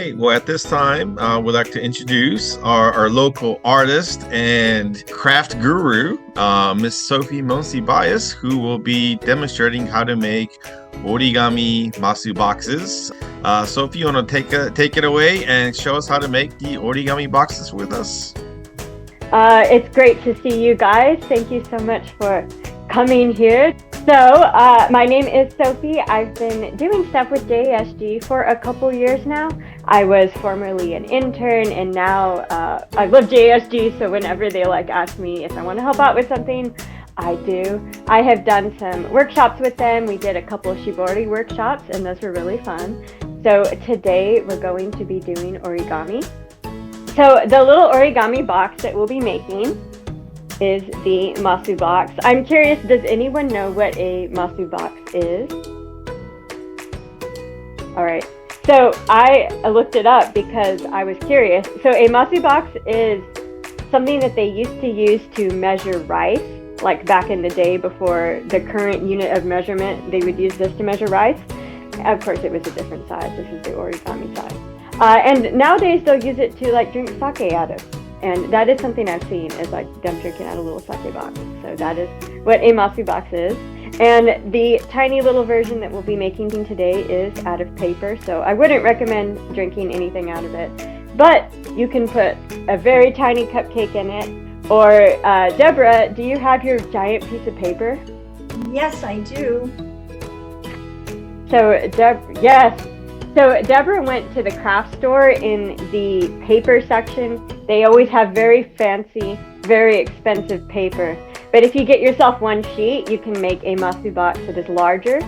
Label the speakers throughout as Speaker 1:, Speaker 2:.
Speaker 1: right. Well, at this time, we'd like to introduce our local artist and craft guru, Miss Sophie Monsibias, who will be demonstrating how to make origami Masu boxes. Sophie, you want to take it away and show us how to make the origami boxes with us?
Speaker 2: It's great to see you guys. Thank you so much for coming here. So, my name is Sophie. I've been doing stuff with JSG for a couple years now. I was formerly an intern, and now I love JSG, so whenever they ask me if I want to help out with something, I do. I have done some workshops with them. We did a couple of shibori workshops, and those were really fun. So today we're going to be doing origami. So the little origami box that we'll be making is the Masu box. I'm curious, does anyone know what a Masu box is? All right, so I looked it up because I was curious. So a Masu box is something that they used to use to measure rice, like back in the day before the current unit of measurement, they would use this to measure rice. Of course, it was a different size. This is the origami size. And nowadays they'll use it to drink sake out of. And that is something I've seen is them drinking out of a little sake box. So that is what a Masu box is. And the tiny little version that we'll be making today is out of paper. So I wouldn't recommend drinking anything out of it. But you can put a very tiny cupcake in it. Or Deborah, do you have your giant piece of paper?
Speaker 3: Yes, I do.
Speaker 2: So yes. So Deborah went to the craft store in the paper section. They always have very fancy, very expensive paper. But if you get yourself one sheet, you can make a Masu box that is larger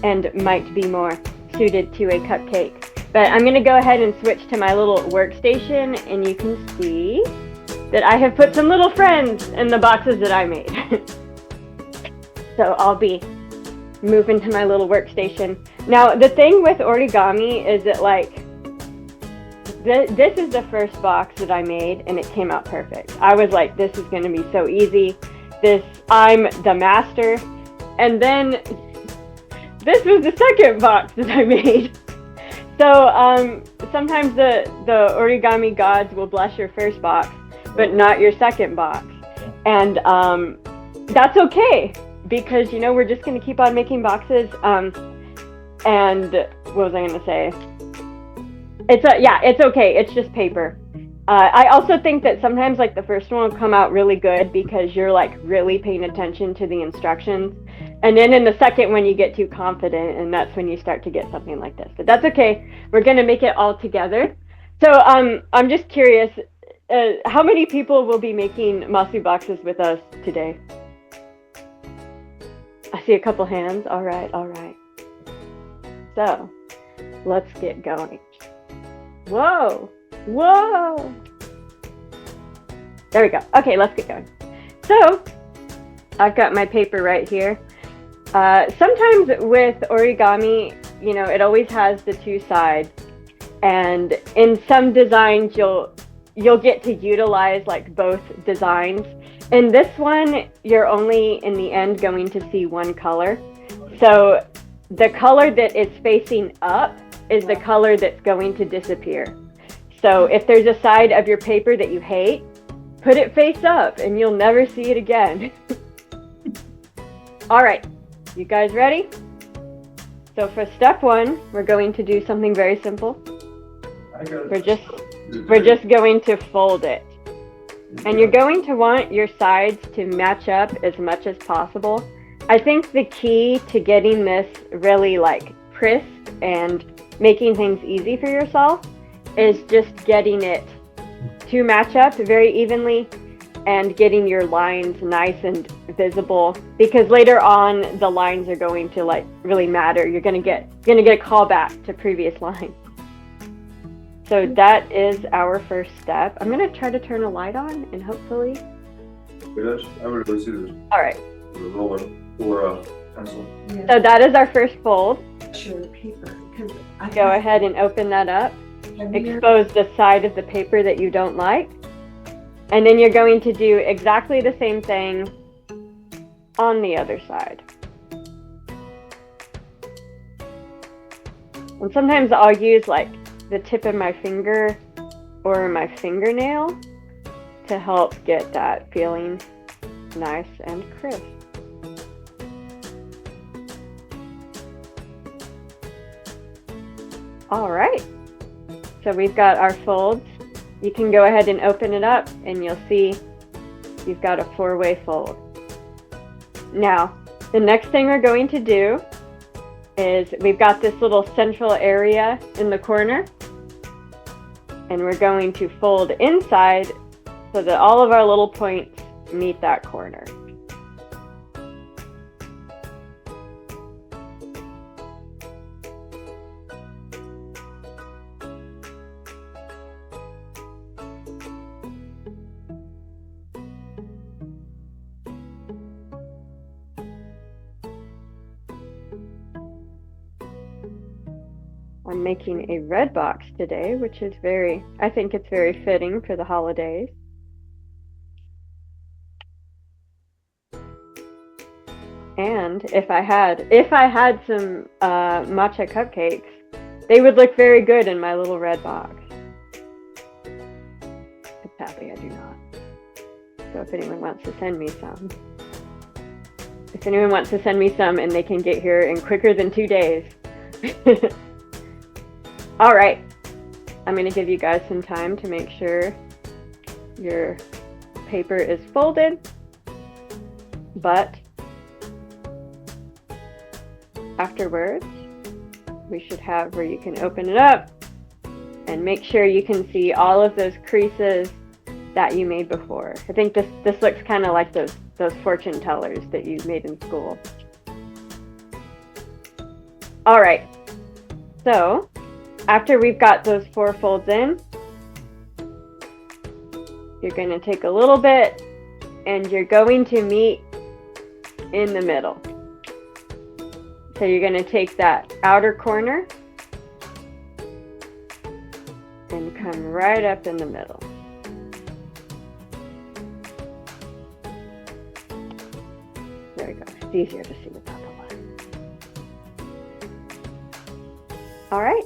Speaker 2: and might be more suited to a cupcake. But I'm going to go ahead and switch to my little workstation, and you can see that I have put some little friends in the boxes that I made. So I'll be moving to my little workstation. Now, the thing with origami is that this is the first box that I made, and it came out perfect. I was like, this is going to be so easy. I'm the master. And then this was the second box that I made. So sometimes the origami gods will bless your first box, but not your second box. And that's okay, because we're just going to keep on making boxes. And what was I going to say? It's okay. It's just paper. I also think that sometimes the first one will come out really good because you're really paying attention to the instructions. And then in the second one you get too confident, and that's when you start to get something like this. But that's okay. We're going to make it all together. So I'm just curious, how many people will be making Masu boxes with us today? I see a couple hands. All right. So let's get going. Whoa. There we go. Okay, let's get going. So I've got my paper right here. Sometimes with origami, it always has the two sides. And in some designs, you'll get to utilize both designs. In this one, you're only in the end going to see one color. So the color that is facing up is the color that's going to disappear. So if there's a side of your paper that you hate, put it face up and you'll never see it again. All right, you guys ready? So for step one, we're going to do something very simple. We're just going to fold it. And you're going to want your sides to match up as much as possible. I think the key to getting this really crisp and making things easy for yourself is just getting it to match up very evenly and getting your lines nice and visible, because later on the lines are going to really matter. You're going to get a call back to previous lines. So that is our first step. I'm going to try to turn a light on and hopefully. All right.
Speaker 4: Or pencil.
Speaker 3: Yeah.
Speaker 2: So that is our first fold.
Speaker 3: Sure, paper.
Speaker 2: Go ahead and open that up. Expose the side of the paper that you don't like. And then you're going to do exactly the same thing on the other side. And sometimes I'll use the tip of my finger or my fingernail to help get that feeling nice and crisp. All right, so we've got our folds. You can go ahead and open it up and you'll see you've got a 4-way fold. Now, the next thing we're going to do is we've got this little central area in the corner, and we're going to fold inside so that all of our little points meet that corner. I'm making a red box today, which is I think it's very fitting for the holidays. And if I had some matcha cupcakes, they would look very good in my little red box. But sadly, I do not. So if anyone wants to send me some, and they can get here in quicker than 2 days. All right, I'm going to give you guys some time to make sure your paper is folded, but afterwards we should have where you can open it up and make sure you can see all of those creases that you made before. I think this looks kind of like those fortune tellers that you made in school. All right, so after we've got those 4 folds in, you're going to take a little bit and you're going to meet in the middle. So you're going to take that outer corner and come right up in the middle. There we go. It's easier to see without the light. All right.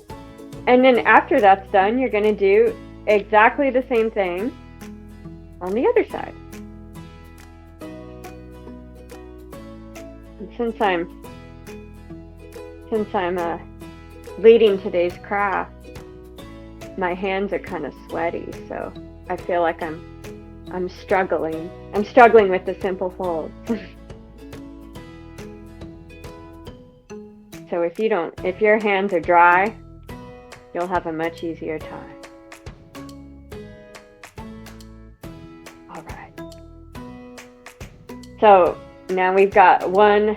Speaker 2: And then after that's done, you're going to do exactly the same thing on the other side. And since I'm leading today's craft, my hands are kind of sweaty, so I feel like I'm struggling. I'm struggling with the simple folds. So if your hands are dry, you'll have a much easier time. All right. So now we've got one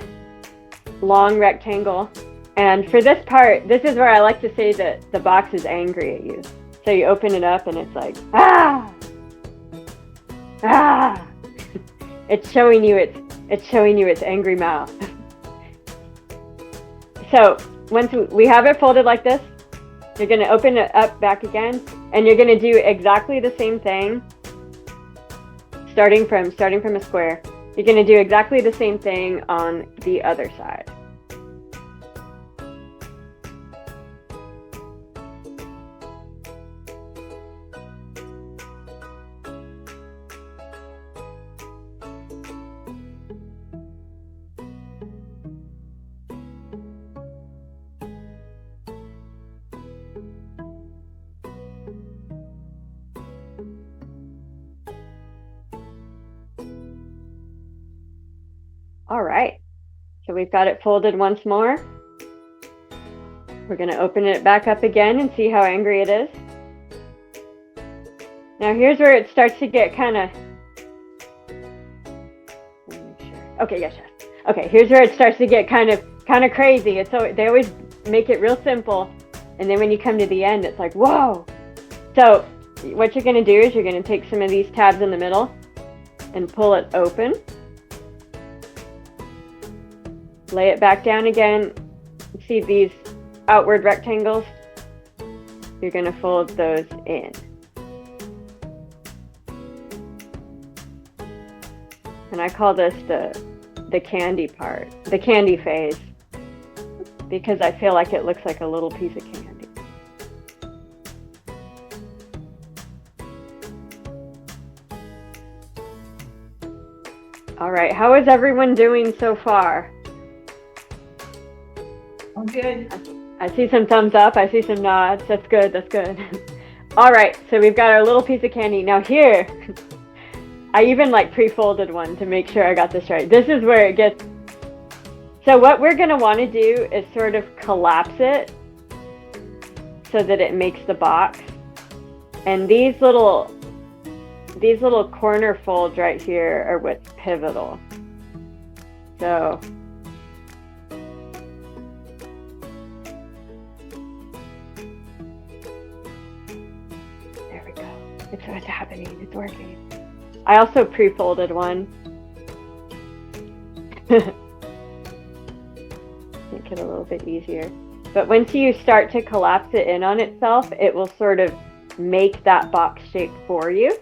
Speaker 2: long rectangle. And for this part, this is where I like to say that the box is angry at you. So you open it up and it's like, ah! Ah! It's showing you its angry mouth. So once we have it folded like this, you're going to open it up back again, and you're going to do exactly the same thing, starting from a square. You're going to do exactly the same thing on the other side. All right, so we've got it folded once more. We're going to open it back up again and see how angry it is. Now here's where it starts to get kind of... Okay, yes. Okay, here's where it starts to get kind of crazy. They always make it real simple, and then when you come to the end, it's like, whoa! So what you're going to do is you're going to take some of these tabs in the middle and pull it open. Lay it back down again. See these outward rectangles? You're going to fold those in. And I call this the candy part, the candy phase, because I feel like it looks like a little piece of candy. All right, how is everyone doing so far?
Speaker 3: I'm good.
Speaker 2: I see some thumbs up, I see some nods. That's good, that's good. All right, so we've got our little piece of candy. Now here, I even like pre-folded one to make sure I got this right. This is where it gets, so what we're gonna wanna do is sort of collapse it so that it makes the box. And these little corner folds right here are what's pivotal. So there we go. It's what's happening. It's working. I also pre-folded one. Make it a little bit easier. But once you start to collapse it in on itself, it will sort of make that box shape for you.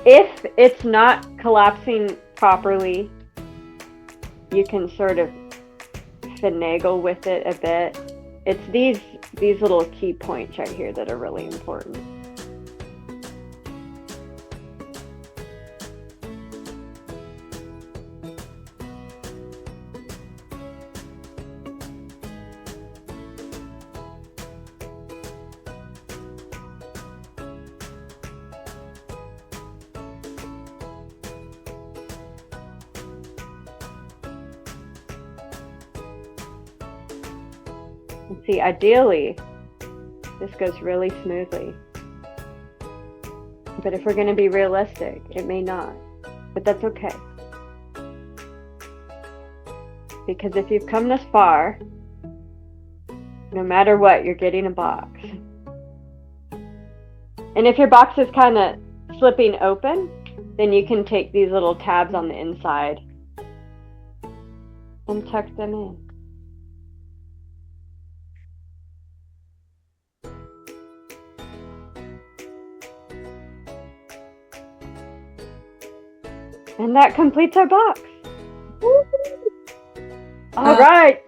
Speaker 2: If it's not collapsing properly, you can sort of finagle with it a bit. It's these little key points right here that are really important. See, ideally, this goes really smoothly. But if we're going to be realistic, it may not. But that's okay. Because if you've come this far, no matter what, you're getting a box. And if your box is kind of slipping open, then you can take these little tabs on the inside and tuck them in. And that completes our box. All right.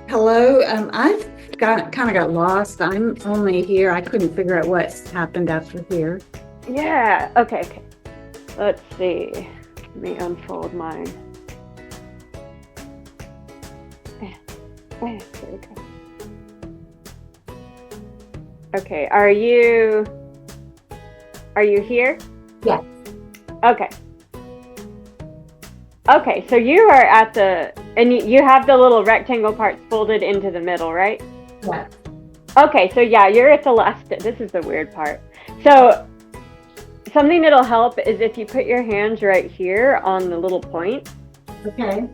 Speaker 5: Hello. I've kind of got lost. I'm only here. I couldn't figure out what happened after here.
Speaker 2: Yeah. Okay. Let's see. Let me unfold mine. There we go. Okay. Are you here?
Speaker 5: Yes.
Speaker 2: Okay. Okay, so you are at and you have the little rectangle parts folded into the middle, right?
Speaker 5: Yes.
Speaker 2: Okay, so yeah, you're at the last, this is the weird part. So something that'll help is if you put your hands right here on the little point.
Speaker 5: Okay.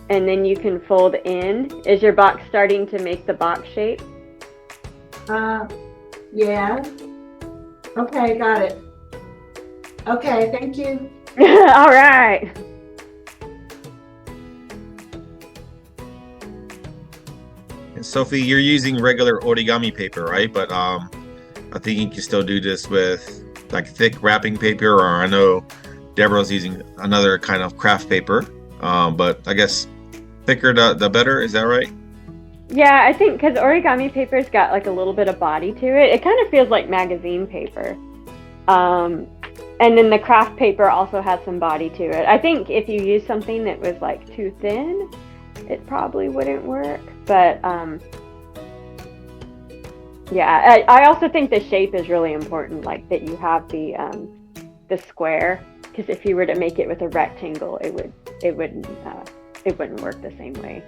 Speaker 2: And then you can fold in. Is your box starting to make the box shape?
Speaker 5: Yeah. Okay, got it. Okay, thank you.
Speaker 2: All right.
Speaker 1: Sophie, you're using regular origami paper, right? But I think you can still do this with like thick wrapping paper, or I know Deborah's using another kind of craft paper. But I guess thicker the better. Is that right?
Speaker 2: Yeah, I think because origami paper's got like a little bit of body to it. It kind of feels like magazine paper. And then the craft paper also has some body to it. I think if you use something that was like too thin, it probably wouldn't work. But yeah, I also think the shape is really important, like that you have the square, because if you were to make it with a rectangle, it wouldn't work the same way,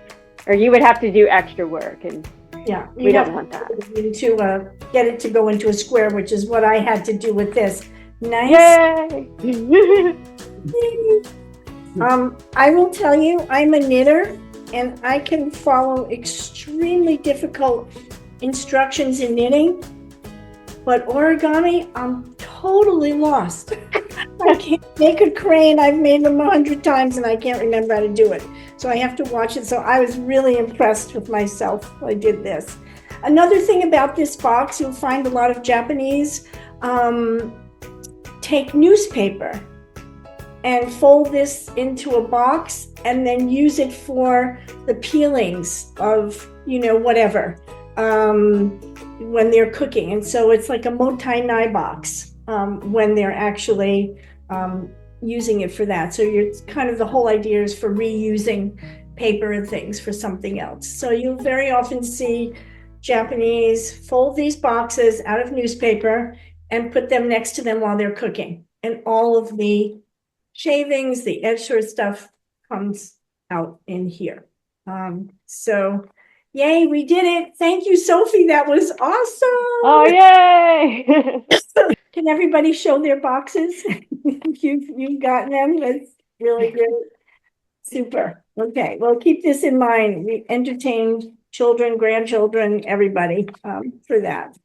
Speaker 2: or you would have to do extra work, and
Speaker 3: Yeah.
Speaker 2: we don't want that.
Speaker 3: To get it to go into a square, which is what I had to do with this. Nice.
Speaker 2: Yay!
Speaker 3: I will tell you, I'm a knitter, and I can follow extremely difficult instructions in knitting, but origami, I'm totally lost. I can't make a crane. I've made them 100 times and I can't remember how to do it. So I have to watch it. So I was really impressed with myself. I did this. Another thing about this box, you'll find a lot of Japanese take newspaper and fold this into a box and then use it for the peelings of, whatever, when they're cooking. And so it's like a motai nai box when they're actually, using it for that. So you're kind of, the whole idea is for reusing paper and things for something else. So you'll very often see Japanese fold these boxes out of newspaper and put them next to them while they're cooking. And all of the shavings, the extra stuff comes out in here. So yay, we did it. Thank you, Sophie. That was awesome.
Speaker 2: Oh, yay!
Speaker 3: Can everybody show their boxes? You've gotten them. That's really good. Super. Okay, well, keep this in mind. We entertained children, grandchildren, everybody for that.